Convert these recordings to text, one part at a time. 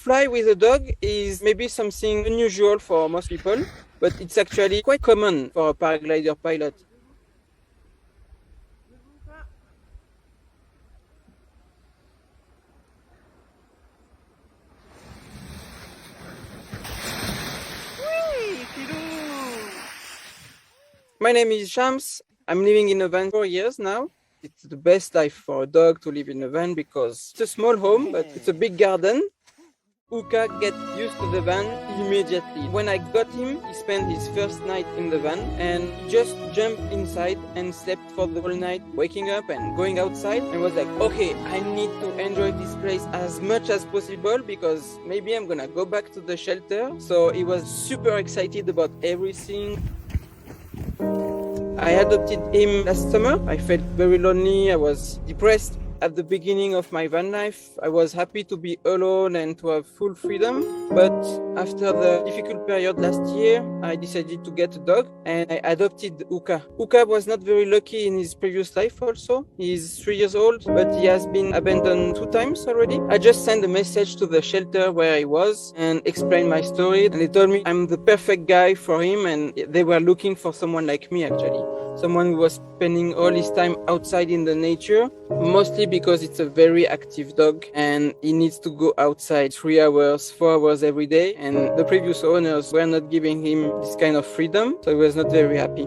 fly with a dog is maybe something unusual for most people, but it's actually quite common for a paraglider pilot. My name is Shams. I'm living in a van for years now. It's the best life for a dog to live in a van because it's a small home, but it's a big garden. Uka gets used to the van immediately. When I got him, he spent his first night in the van and just jumped inside and slept for the whole night, waking up and going outside, and was like, okay, I need to enjoy this place as much as possible because maybe I'm gonna go back to the shelter. So he was super excited about everything. I adopted him last summer. I felt very lonely. I was depressed at the beginning of my van life. I was happy to be alone and to have full freedom. But after the difficult period last year, I decided to get a dog and I adopted Uka. Uka was not very lucky in his previous life also. He's 3 years old, but he has been abandoned 2 times already. I just sent a message to the shelter where he was and explained my story. And they told me I'm the perfect guy for him and they were looking for someone like me actually. Someone who was spending all his time outside in the nature, mostly because it's a very active dog and he needs to go outside 3 hours, 4 hours every day. And the previous owners were not giving him this kind of freedom, so he was not very happy.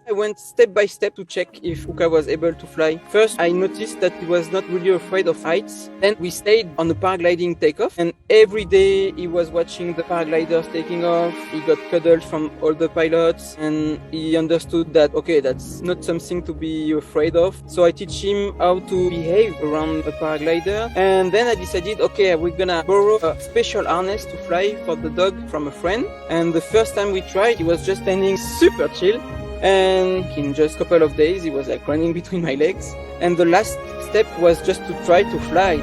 I went step by step to check if Uka was able to fly. First, I noticed that he was not really afraid of heights. Then we stayed on the paragliding takeoff, and every day he was watching the paragliders taking off. He got cuddled from all the pilots, and he understood that, okay, that's not something to be afraid of. So I teach him how to behave around a paraglider. And then I decided, okay, we're gonna borrow a special harness to fly for the dog from a friend. And the first time we tried, he was just standing super chill. And in just a couple of days, he was like running between my legs. And the last step was just to try to fly.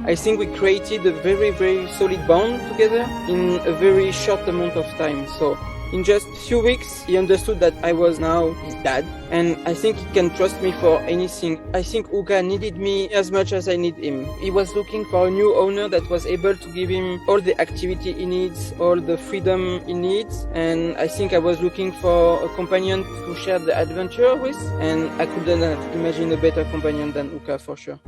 I think we created a very, very solid bond together in a very short amount of time. So in just a few weeks, he understood that I was now his dad. And I think he can trust me for anything. I think Uka needed me as much as I need him. He was looking for a new owner that was able to give him all the activity he needs, all the freedom he needs. And I think I was looking for a companion to share the adventure with. And I couldn't have imagined a better companion than Uka for sure.